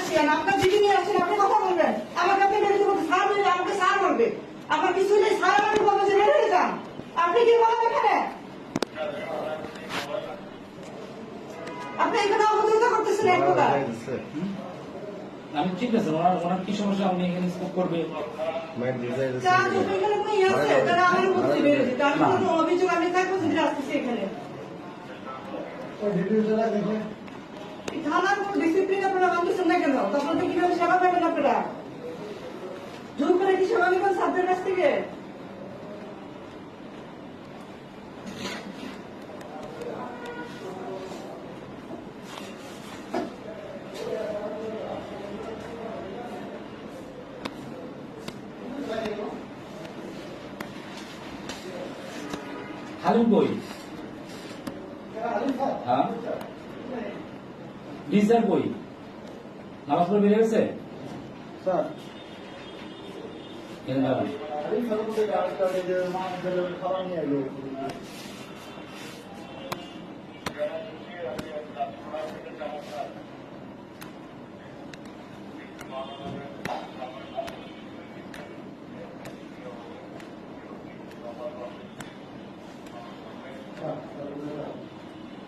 আসছেন, আপনার দিদি নিয়ে আসছেন, আপনি কথা বলবেন। আমাকে আপনি বেরোতে বলতে স্যার বলবে, আমাকে স্যার বলবে। আমার কিছু নেই, স্যার আমাকে বলবে যে বেরোতে যান। আপনি কি বলেন এখানে? আপনি এখানে অবদূত করতেছেন এক প্রকার। আমি ঠিক আছে, ওনার কি সমস্যা আপনি এখানে স্কোপ করবে? চা যখন এখানে কোনো ইয়ে আছে, তারা আমার বলতে বেরোতে। তার কোনো অভিযোগ আমি থাকবো যদি আসতেছি এখানে। থানার কোনো ডিসিপ্লিন আপনারা মানতেছেন না কেন? তখন তো কিভাবে সেবা পাবেন আপনারা? জোর করে কি সেবা নেবেন ছাত্রের কাছ থেকে? হালিম বই হ্যাঁ ডিজার বই নামাজ পড়ে বেরিয়ে গেছে স্যার এখানে দাঁড়ান। খাওয়া নিয়ে এলো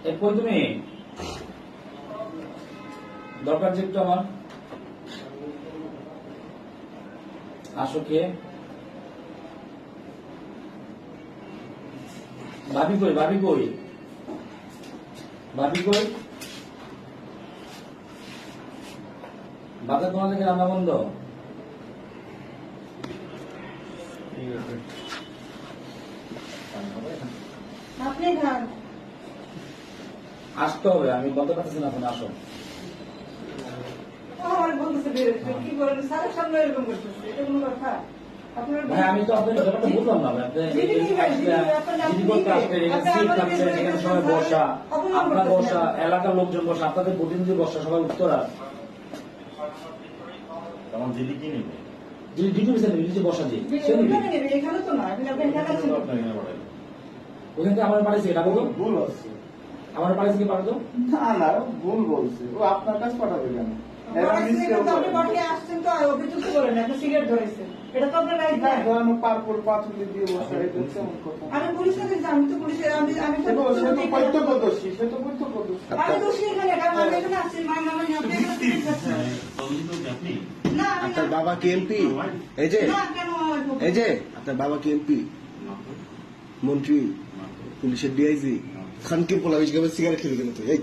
এরপর তুমি দরকার যে একটু আমার আসো কে ভাবি কই ভাবি কই ভাবি কই বাজার তোমার থেকে রান্না বন্ধ আপনি খান। আসতে হবে আমি বন্ধ করতেছি না এখন আসো আমার বলতেছে বেরোতে। কি করেন? স্যারের সামনে এরকম করতেছে, এটা কোনো কথা? আপনার ভাই আমি তো আপনার ব্যাপারটা বুঝলাম না ভাই। আপনি জিডি করতে আসলেন, এখানে সিট থাকছে, এখানে সবাই বসা, আপনার বসা, এলাকার লোকজন বসা, আপনাদের প্রতিনিধি বসা, সবাই উত্তরা তখন দিদি কি নেবে ডিডি বিষয় নেই, যে বসা দিয়ে সে নিবে। ওখানে নেবে, এখানে তো না। আপনি এখানে আছেন। ওখান থেকে আমার পাঠাইছে এটা বলো, ভুল হচ্ছে আমার পাঠাইছে কি পাঠাতো না না ভুল বলছে ও আপনার কাছে পাঠাবে কেন আপনি বাড়ি আসছেন তো অভিযোগ করেন, আপনি সিগারেট ধরেছেন, এটা তো আপনার রাইট না। পারপুর পাথুলি দিয়ে বসে এটা কেমন কথা আমি পুলিশের কাছে আমি তো পুলিশের আমি আমি তো সে তো প্রত্যক্ষদর্শী সে তো প্রত্যক্ষদর্শী আমি দোষী এখানে, কারণ আমি এখানে আসছি মামলা আমি আপনার কাছে দিচ্ছি। না আমি আপনার বাবা কি এমপি? এই যে না কেন এই যে আপনার বাবা কি এমপি, মন্ত্রী, পুলিশের ডিআইজি, খানকির পোলা সিগারেট খেলে গেল তো এই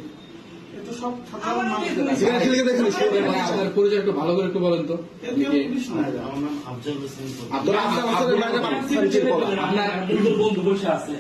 এটা সব আমার সিগারেট খেলে গেলে আপনার পরিচয় একটু ভালো করে একটু বলেন তো। আপনার আপনার বন্ধু বসে আছে।